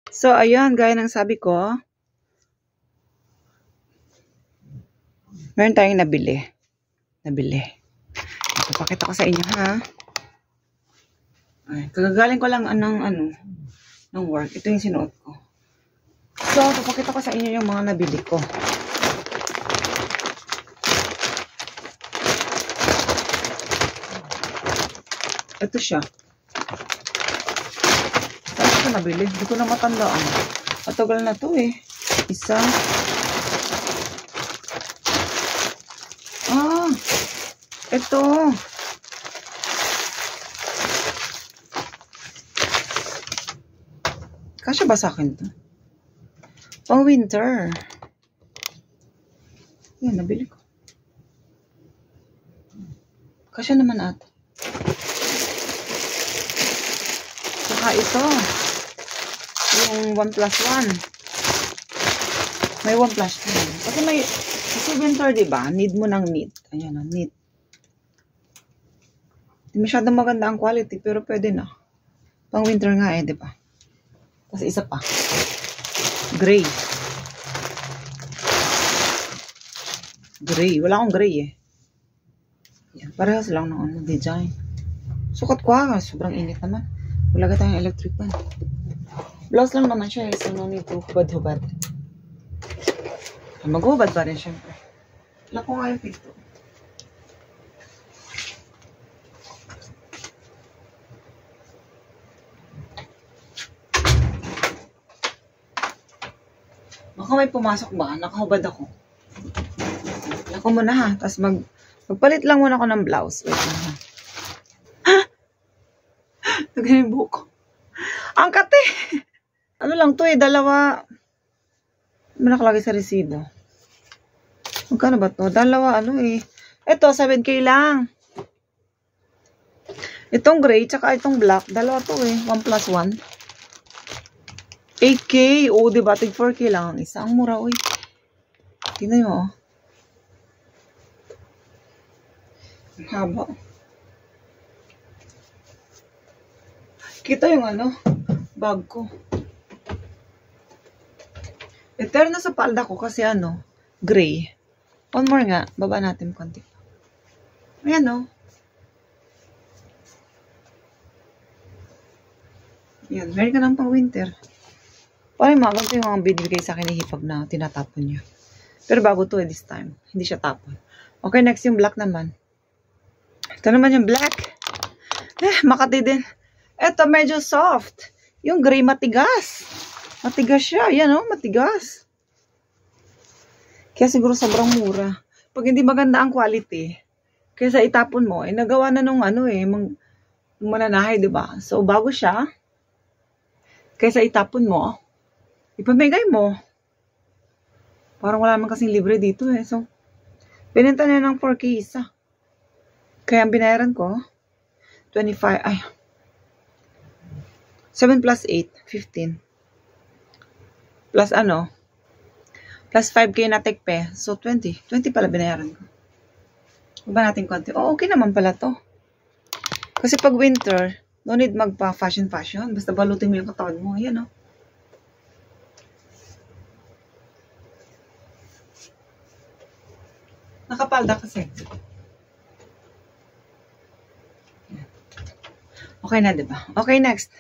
So, ayan, gaya ng sabi ko, meron tayong nabili. Ipapakita ko sa inyo, ha? Ay, kagagaling ko lang ng work. Ito yung sinuot ko. So, ipapakita ko sa inyo yung mga nabili ko. Ito siya. Saan ko nabili? Hindi ko na matandaan. Matagal na to eh. Isa. Ito. Kasya ba sa akin to? Pang winter. Yan, nabili ko. Kasya naman ata. Saka ito. Yung 1+1. May 1+2. Kasi winter, diba? Need mo ng knit. Ayan, knit. Hindi masyadong maganda ang quality, pero pwede na. Pang winter nga eh, diba? Tapos isa pa. Gray. Wala akong gray eh. Yan, parehas lang ng design. Sukat ko ha, sobrang init naman. Wala ka tayong electric fan. Blouse lang naman siya eh, so no need to hubad-hubad. Mag-hubad pa rin syempre. Wala ko nga yung pito. Baka may pumasok ba? Nakahubad ako. Ako muna ha. Tapos magpalit lang muna ako ng blouse. Wait lang ha. Nagano yung buhok ko. Ang kate! Ano lang to eh, dalawa. May nakalagay sa resibo. Magkano ba to? Dalawa Ito, 7K lang. Itong gray, tsaka itong black. Dalawa to eh. 1+1. 8K. O, diba? Tig 4K lang ang isa. Ang mura, uy. Tingnan mo, oh. Ang haba. Kita yung bag ko. Eterno sa palda ko kasi gray. One more nga. Baba natin konti. Ayan, Yan. Meron ka ng pang winter. Parang mga ganito yung mga binibigay sa akin ni Hipag na tinatapon niya. Pero bago to this time. Hindi siya tapon. Okay, next yung black naman. Ito naman yung black. Makati din. Ito medyo soft. Yung gray matigas. Matigas siya. Yan matigas. Kaya siguro sobrang mura. Pag hindi maganda ang quality, kaysa itapon mo, nagawa na nung mananahay, diba? So, bago siya, kaysa itapon mo, ipamigay mo. Parang wala naman kasing libre dito eh. So, binenta niya ng 4K isa. Kaya ang binayaran ko, 7 plus 8, 15. Plus plus 5K na tekpe. So, 20. 20 pala binayaran ko. Ba natin konti? Okay naman pala to. Kasi pag winter, no need magpa-fashion. Basta balutin mo yung katawan mo. Ayan, nakapalda kasi. Okay na, diba? Okay, next.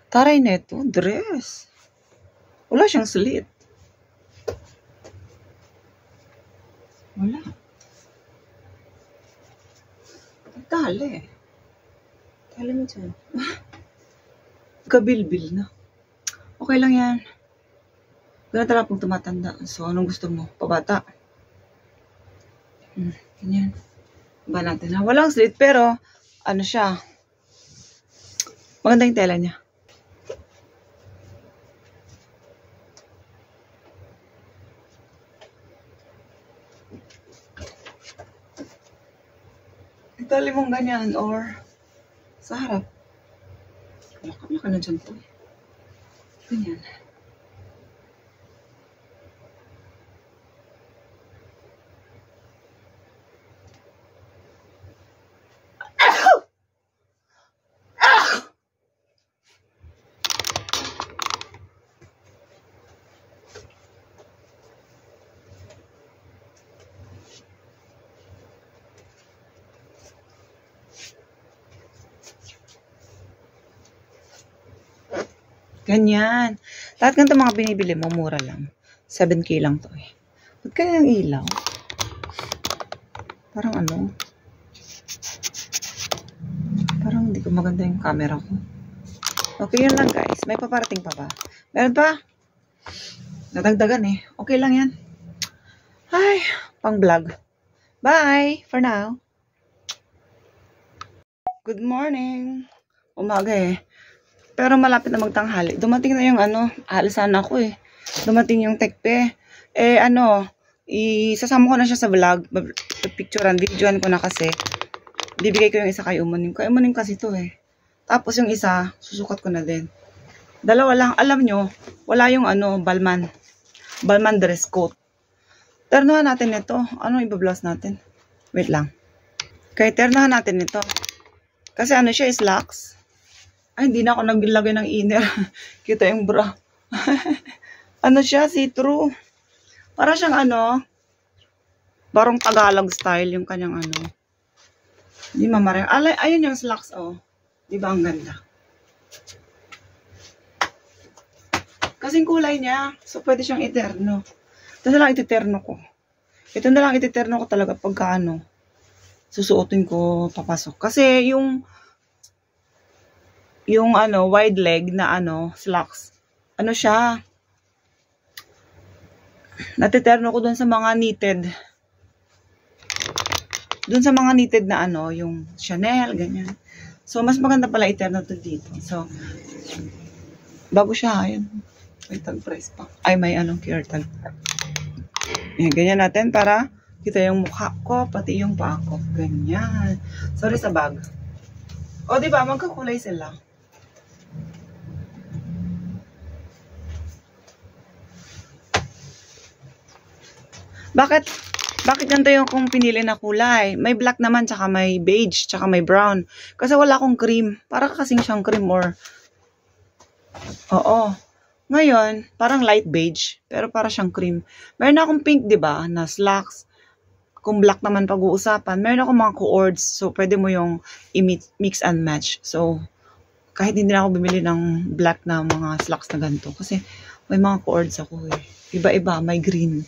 Taray neto, dress. Wala siyang slit. Wala. Tali. Tali mo dyan. Kabilbil na. Okay lang yan. Ganun talaga pong tumatanda. So, anong gusto mo? Pabata. Ganyan. Ba natin na. Walang slit, pero, siya. Maganda yung tela niya. Itali mong ganyan or sa harap. Wala ka na dyan po. Ganyan. Ganyan. Lahat ganito mga binibili mo, mura lang. 7K lang to eh. Ba't kaya yung ilaw? Parang ano? Parang hindi ko maganda yung camera ko. Okay, yun lang guys. May paparating pa ba? Meron pa? Nadagdagan eh. Okay lang yan. Ay, pang vlog. Bye for now. Good morning. Umaga eh. Pero malapit na magtanghali. Dumating na yung alisan ako eh. Dumating yung tekpe. Isasama ko na siya sa vlog. Picturean, videoan ko na kasi. Bibigay ko yung isa kay Umonim. Kay Umonim kasi to eh. Tapos yung isa, susukat ko na din. Dalawa lang. Alam nyo, wala yung Balman. Balman dress coat. Ternohan natin ito. Anong ibablouse natin? Wait lang. Kaya ternohan natin ito. Kasi siya, slacks. Ay, hindi na ako naglagay ng inner. Kita yung bra. Siya, see-through. Para siyang barong Tagalog style yung kanyang Hindi mamarang. Ayun yung slacks, oh. Di ba ang ganda? Kasing kulay niya. So, pwede siyang iterno. Ito na lang ititerno ko. Ito na lang ititerno ko talaga pagka susuotin ko papasok. Kasi yung wide leg na slacks. Siya? Natiterno ko dun sa mga knitted. Dun sa mga knitted na yung Chanel, ganyan. So, mas maganda pala iterno to dito. So, bago siya, ayun. May tag price pa. Ay, may care tag. Yan, ganyan natin para kita yung mukha ko, pati yung paa ko. Ganyan. Sorry sa bag. O, diba? Magkakulay sila. Bakit ganito yung kung pinili na kulay? May black naman, tsaka may beige, tsaka may brown. Kasi wala akong cream. Para kasing siyang cream or... Oo. Ngayon, parang light beige, pero para siyang cream. Meron akong pink, diba, na slacks. Kung black naman pag-uusapan, meron akong mga cords. So, pwede mo yung mix and match. So, kahit hindi na ako bumili ng black na mga slacks na ganito. Kasi may mga cords ako eh. Iba-iba, may green.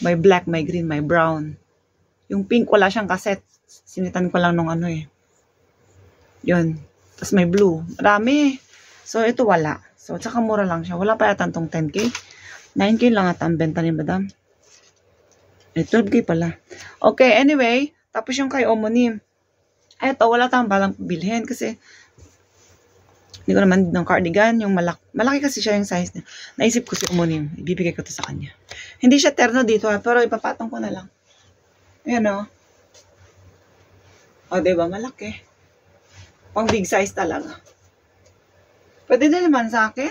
May black, may green, may brown. Yung pink, wala siyang kaset. Sinitan ko lang nung Yun. Tapos may blue. Marami. So, ito wala. So, tsaka mura lang siya. Wala pa yata itong 10K. 9K lang ata ang benta ni Madam. 12K pala. Okay, anyway. Tapos yung kay Umonim. Eto, wala tayong balang bilhin kasi hindi ko naman ng cardigan. Yung malaki kasi siya yung size niya. Naisip ko si Umonim. Ibibigay ko to sa kanya. Hindi siya terno dito pero ipapatong ko na lang. Ayan o. O, diba? Malaki. Pang big size talaga. Pwede din naman sa akin.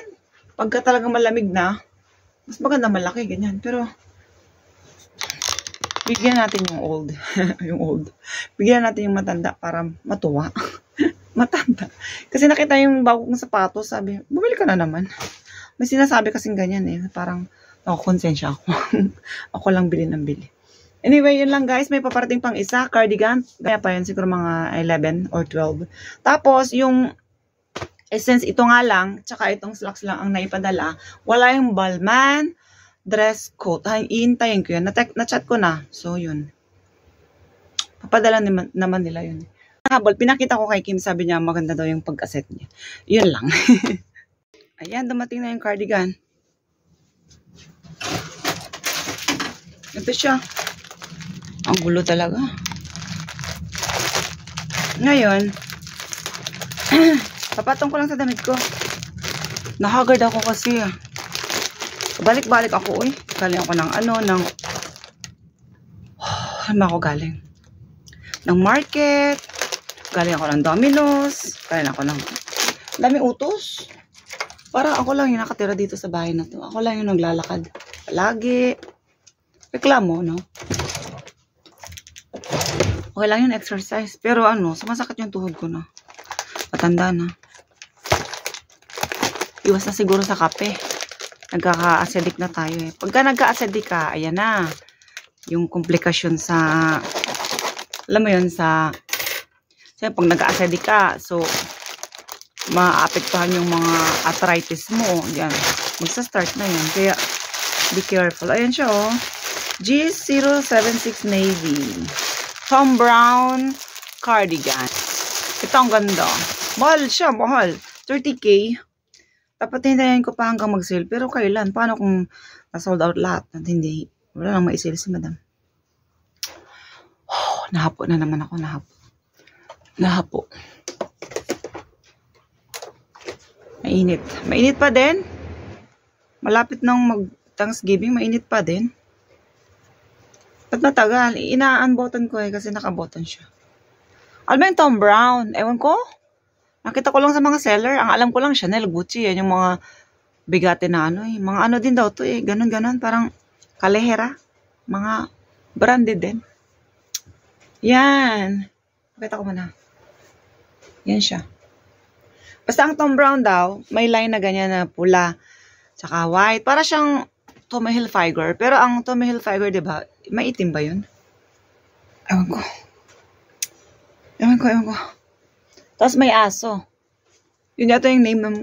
Pagka talagang malamig na, mas maganda malaki, ganyan. Pero, bigyan natin yung old. Yung old. Bigyan natin yung matanda para matuwa. Matanda. Kasi nakita yung bagong sapatos, sabi, bumili ka na naman. May sinasabi kasing ganyan eh. Parang, nakakonsensya ako. Ako lang bili ng bili. Anyway, yun lang guys. May paparating pang isa, cardigan. Kaya pa yun, siguro mga 11 or 12. Tapos, yung essence, ito nga lang, tsaka itong slacks lang ang naipadala. Wala yung Balman dress coat. Iintayin ko yun. Na-chat ko na. So, yun. Papadala naman nila yun. Habol, pinakita ko kay Kim, sabi niya maganda daw yung pagkaset niya. Yun lang. Ayan, dumating na yung cardigan. Ito siya. Ang gulo talaga. Ngayon, papatong ko lang sa damit ko. Nahagard ako kasi. Balik-balik ako eh. Galing ako ng saan ba ako galing? Ng market. Galing ako ng Domino's. Galing ako ng daming utos. Para ako lang yung nakatira dito sa bahay na to. Ako lang yung naglalakad. Palagi. Reklamo, no? Okay lang yung exercise. Pero sumasakit yung tuhod ko na. Matanda na. Iwas na siguro sa kape. Nagkaka-acidic na tayo eh. Pagka nagka-acidic ka, ayan na. Yung komplikasyon sa, alam mo yun, pag nagka-acidic ka, so, maapektuhan yung mga arthritis mo. Yan. Magsa-start na yan. Kaya, be careful. Ayan siya, oh. G076 Navy. Tom Brown cardigan. Ito ang ganda. Mahal siya, mahal. 30K. Dapat hintayin ko pa hanggang mag-sale. Pero kailan? Paano kung na-sold out lahat? At hindi. Wala lang ma-sale si madam. Oh, nahapo na naman ako. Nahapo. Mainit. Mainit pa din. Malapit nang mag-Thanksgiving. Mainit pa din. Ba't matagal? Ina-unbutton ko kasi naka-button siya. Alam mo yung Tom Brown? Ewan ko. Nakita ko lang sa mga seller. Ang alam ko lang, Chanel, Gucci. Yan yung mga bigate na ano eh. Mga ano din daw to eh. Ganon. Parang kalehera. Mga branded din. Yan. Pakita ko muna. Yan siya. Basta ang Tom Brown daw, may line na ganyan na pula. Tsaka white. Para siyang Tommy Hilfiger. Pero ang Tommy Hilfiger, diba? May itim ba yun? Ewan ko. Tapos may aso. Yun yata yung name ng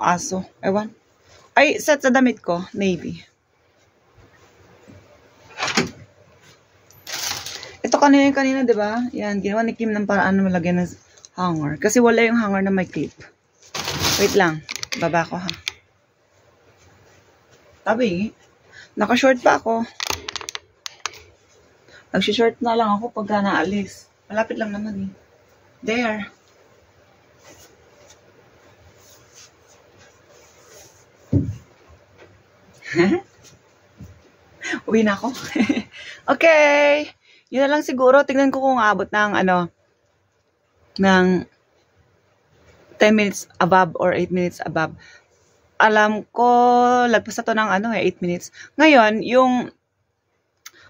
aso. Ewan. Ay, set sa damit ko. Navy. Ito kanina, diba? Yan, ginawa ni Kim ng paraan na malagyan ng hanger. Kasi wala yung hanger na may clip. Wait lang. Baba ko, ha. Tabi. Naka-short pa ako. Nag-short na lang ako pagka naalis. Malapit lang naman eh. There. Uwi na ako. Okay. Yun na lang siguro. Tingnan ko kung abot ng ng 10 minutes above or 8 minutes above. Alam ko, lagpas na to ng 8 minutes. Ngayon, yung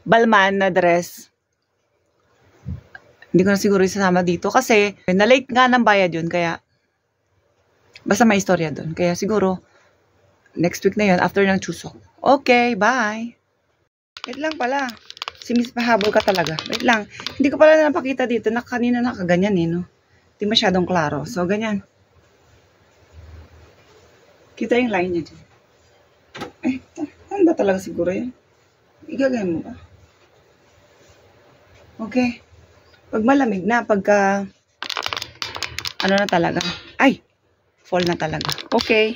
Balmain na dress, hindi ko na siguro isasama dito kasi na-late nga ng bayad yun. Kaya, basta may istorya dun. Kaya siguro, next week na yun, after ng Chuseok. Okay, bye! Wait lang pala. Si Miss pahabol ka talaga. Wait lang. Hindi ko pala napakita dito na kanina nakaganyan eh, no? Hindi masyadong klaro. So, ganyan. Kita yung line niya dyan. Eh, ano ba talaga siguro yan? Igagay mo ba? Okay. Pag malamig na, pagka ano na talaga. Ay! Fall na talaga. Okay.